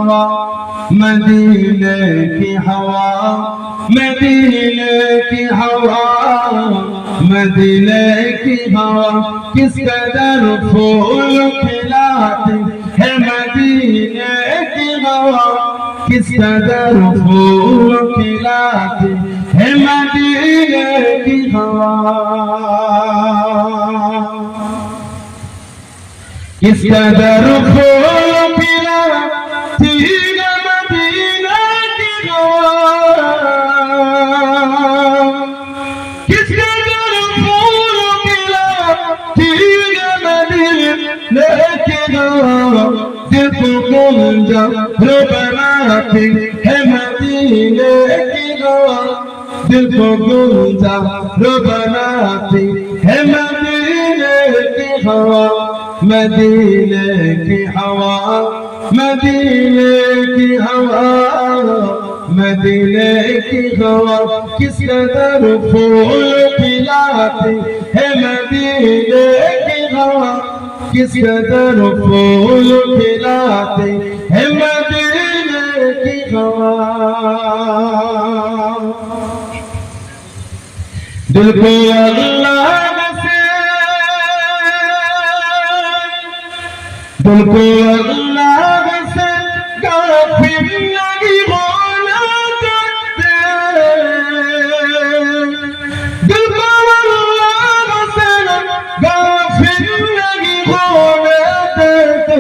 हवा, मदीने की हवा, मदीने की हवा, मदीने की हवा, किस कदर फूल खिलाती है मदीने की हवा, किस कदर फूल खिलाती है मदीने की हवा, किस कदर फूल खिलाती है मदीने की हवा, किस कदर फूल खिलाती है मदीने की हवा, दिल को गुंजा बनाती है मदीने की हवा, दिल को गुंजा बनाती है मदीने की हवा, मदीने की हवा, मदीने की हवा, मदीने की हवा, किस कदर फूल खिलाती है मदीने की हवा, किस कदर फूल खिलाती है मदीने की हवा, दिल को अल्लाह से, दिल को अल्लाह से गाफिल नहीं होना चाहते, दिल को अल्लाह से गाफिल नहीं होना चाहते,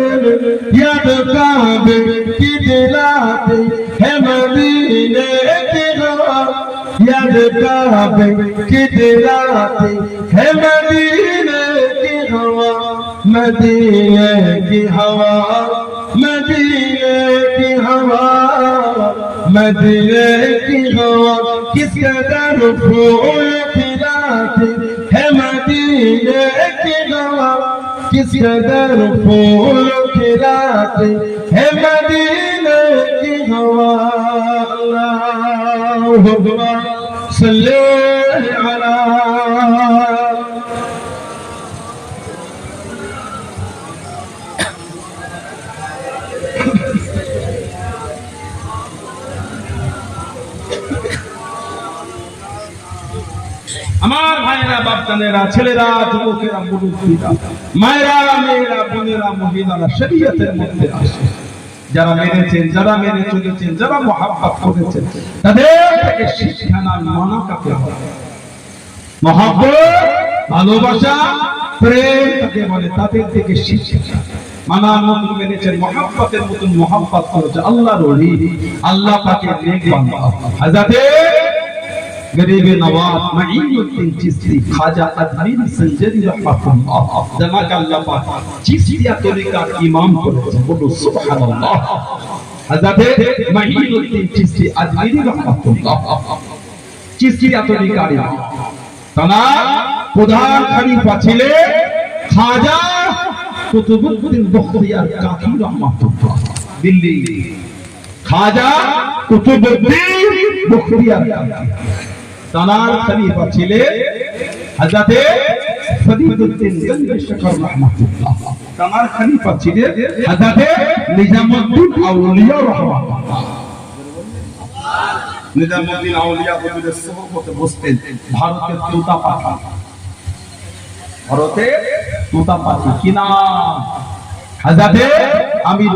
याद काबे की दिलाती है मदीने की हवा, याद काबे की दिलाती है मदीने की हवा, मदीने की हवा, मदीने की हवा, मदीने की हवा, किस कदर फूल खिलाती है मदीने की हवा, किस कदर फूल खिलाती है मदीने की हवा, अल्लाहु अकबर सल्ले अला আমার ভাইরা বাপজানেরা ছেলেরা যুবকেরা মুরব্বীরা মায়েরা মেয়েরা বোনেরা মহিলারা শরীয়তের মধ্যে আসে, যারা মেনেছেন, যারা মেনে চলেছেন, যারা মহব্বত করেছেন, তাদের থেকে শিক্ষা না মানা কাকে বলে, মহব্বত, ভালোবাসা, প্রেম কাকে বলে, তাদের থেকে শিক্ষা মানার মতন মেনেছেন, মহব্বতের মতন মহব্বত করেছে আল্লাহর ওলি, আল্লাহ পাকের নেক বান্দা হযরতে गरीब नवाब मঈনুদ্দিন চিশতি খাজা আজমির সঞ্জরি রাহমাতুল্লাহ জানাক আল্লাহ পাক চিশতিয়া তরিকার ইমাম করেছেন, বলো সুবহানাল্লাহ। হযরতে মঈনুদ্দিন চিশতি আজমিরি রাহমাতুল্লাহ চিশতিয়া তরিকার ইমাম, তার প্রধান খলিফা ছিলেন খাজা কুতুবউদ্দিন বখতিয়ার কাকি রাহমাতুল্লাহ, দিল্লি খাজা কুতুবউদ্দিন বখতিয়ার কাকি, তার খলিফা ছিলেন হযরতে ফরিদউদ্দিন গঞ্জ শকর রাহমাতুল্লাহ, তার খলিফা ছিলেন হযরতে নিজামউদ্দিন আউলিয়া রাহমাতুল্লাহ। নিজামউদ্দিন আউলিয়া হুজুরের সুহবতে বসতেন ভারতের তোতা পাখি, ভারতের তোতা পাখি কি নাম, হযরতে আমির